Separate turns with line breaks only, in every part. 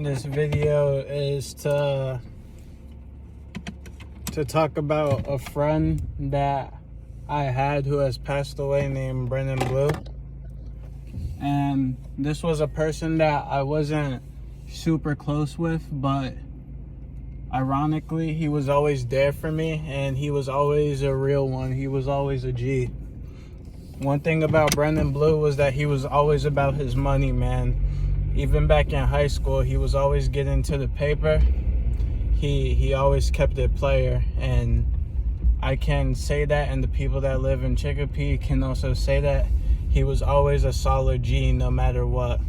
This video is to talk about a friend that I had who has passed away named Brennen Bleau. And this was a person that I wasn't super close with, but ironically, he was always there for me, and he was always a real one. He was always a G. One thing about Brennen Bleau was that he was always about his money, man. Even back in high school, he was always getting to the paper. He always kept it player, and I can say that, and the people that live in Chicopee can also say that. He was always a solid G no matter what.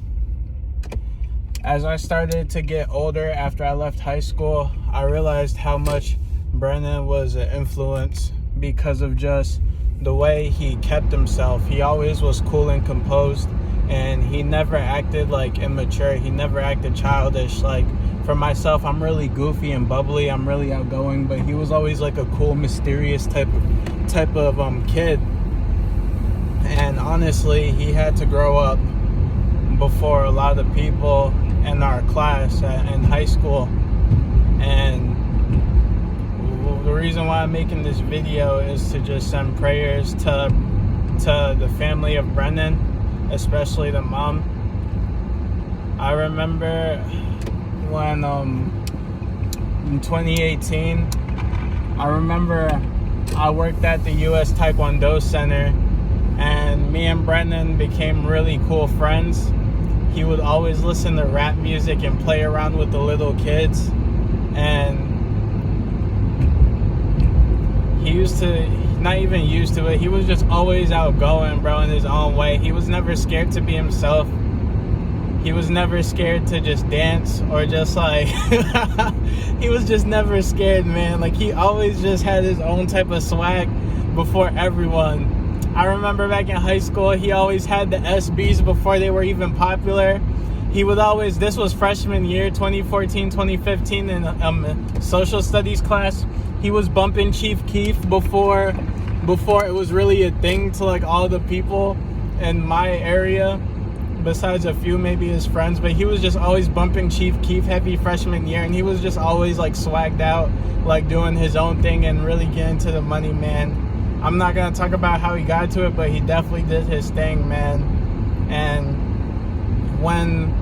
As I started to get older after I left high school, I realized how much Brennen was an influence because of just the way he kept himself. He always was cool and composed, and he never acted like immature. He never acted childish. Like, for myself, I'm really goofy and bubbly. I'm really outgoing, but he was always like a cool, mysterious type of kid. And honestly, he had to grow up before a lot of people in our class in high school. And the reason why I'm making this video is to just send prayers to the family of Brennen, especially the mom. I remember when in 2018, I remember I worked at the US Taekwondo Center, and me and Brennen became really cool friends. He would always listen to rap music and play around with the little kids, and he was just always outgoing, bro, in his own way. He was never scared to be himself. He was never scared to just dance or just like he was just never scared, man. Like, he always just had his own type of swag before everyone. I remember back in high school, he always had the SBs before they were even popular. He would always, this was freshman year, 2014, 2015, in social studies class. He was bumping Chief Keef before it was really a thing to like all the people in my area, besides a few maybe his friends. But he was just always bumping Chief Keef heavy freshman year, and he was just always like swagged out, like doing his own thing and really getting to the money, man. I'm not gonna talk about how he got to it, but he definitely did his thing, man. And when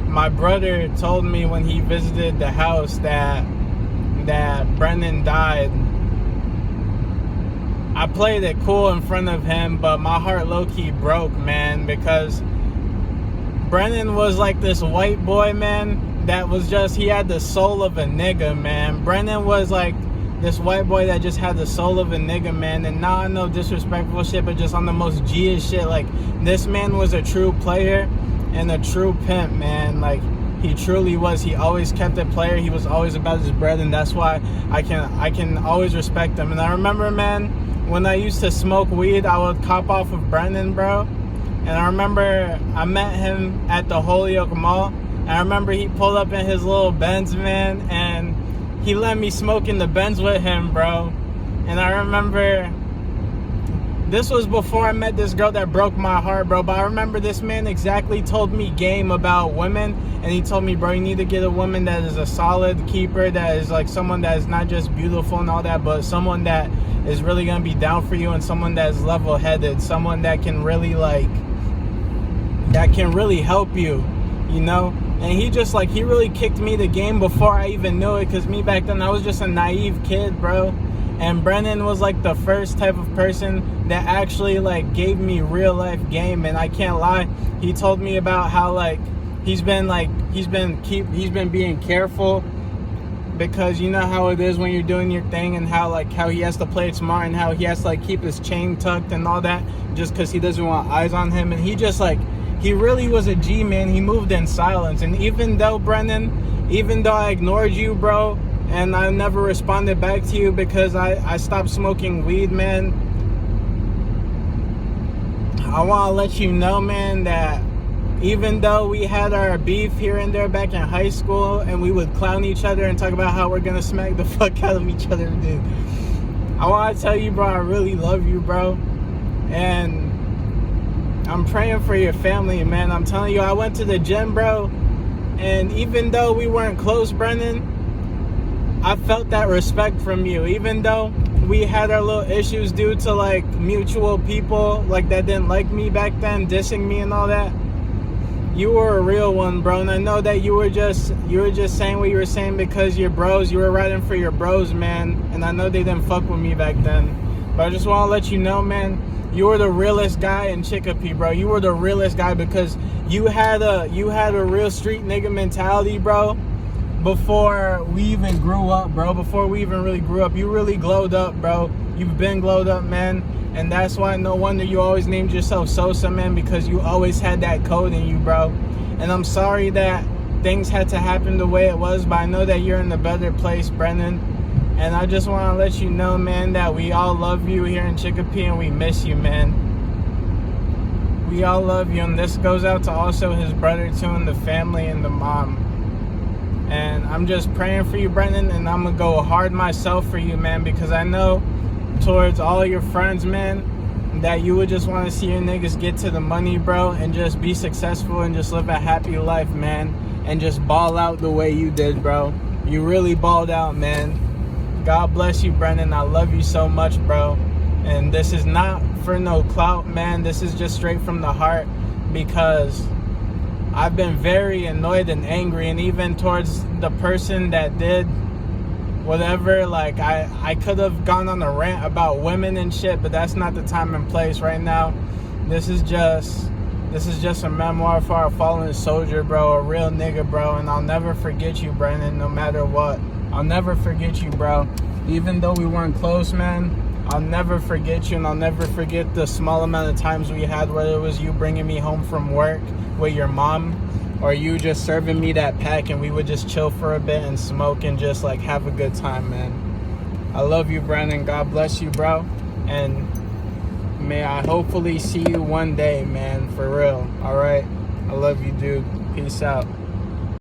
my brother told me when he visited the house that Brennen died, I played it cool in front of him, but my heart low-key broke, man, because Brennen was like this white boy, man, that was just, he had the soul of a nigga, man. Brennen was like this white boy that just had the soul of a nigga, man. And not on no disrespectful shit, but just on the most G-ish shit. Like, this man was a true player and a true pimp, man. Like, he truly was. He always kept it player. He was always about his bread, and that's why I can always respect him. And I remember, man, when I used to smoke weed, I would cop off of Brennen, bro. And I remember I met him at the Holyoke Mall. And I remember he pulled up in his little Benz, man, and he let me smoke in the Benz with him, bro. And I remember, this was before I met this girl that broke my heart, bro. But I remember this man exactly told me game about women. And he told me, bro, you need to get a woman that is a solid keeper, that is like someone that is not just beautiful and all that, but someone that is really going to be down for you, and someone that is level-headed, someone that can really help you, you know? And he just like, he really kicked me the game before I even knew it, because me back then, I was just a naive kid, bro. And Brennen was like the first type of person that actually like gave me real life game. And I can't lie, he told me about how like he's been being careful, because you know how it is when you're doing your thing, and how he has to play it smart, and how he has to like keep his chain tucked and all that, just because he doesn't want eyes on him. And he just like, he really was a G, man. He moved in silence. And even though, Brennen, even though I ignored you, bro, and I never responded back to you because I stopped smoking weed, man, I want to let you know, man, that even though we had our beef here and there back in high school, and we would clown each other and talk about how we're going to smack the fuck out of each other, dude, I want to tell you, bro, I really love you, bro. And I'm praying for your family, man. I'm telling you, I went to the gym, bro, And even though we weren't close, Brennen, I felt that respect from you. Even though we had our little issues due to like mutual people like that didn't like me back then, dissing me and all that, you were a real one, bro. And I know that you were just saying what you were saying because you're bros. You were riding for your bros, man. And I know they didn't fuck with me back then. But I just want to let you know, man, you were the realest guy in Chicopee, bro. You were the realest guy because you had a real street nigga mentality, bro. Before we even grew up, bro. Before we even really grew up, you really glowed up, bro. You've been glowed up, man. And that's why no wonder you always named yourself Sosa, man, because you always had that code in you, bro. And I'm sorry that things had to happen the way it was, but I know that you're in a better place, Brennen. And I just want to let you know, man, that we all love you here in Chicopee and we miss you, man. We all love you. And this goes out to also his brother, too, and the family and the mom. And I'm just praying for you, Brennen, and I'm going to go hard myself for you, man, because I know towards all your friends, man, that you would just want to see your niggas get to the money, bro, and just be successful and just live a happy life, man, and just ball out the way you did, bro. You really balled out, man. God bless you, Brennen. I love you so much, bro. And this is not for no clout, man. This is just straight from the heart because I've been very annoyed and angry, and even towards the person that did whatever. Like, I could have gone on a rant about women and shit, but that's not the time and place right now. This is just a memoir for a fallen soldier, bro, a real nigga, bro, and I'll never forget you, Brennen, no matter what. I'll never forget you, bro. Even though we weren't close, man, I'll never forget you, and I'll never forget the small amount of times we had, whether it was you bringing me home from work with your mom, or you just serving me that pack and we would just chill for a bit and smoke and just like have a good time, man. I love you, Brennen. God bless you, bro. And may I hopefully see you one day, man, for real. All right? I love you, dude. Peace out.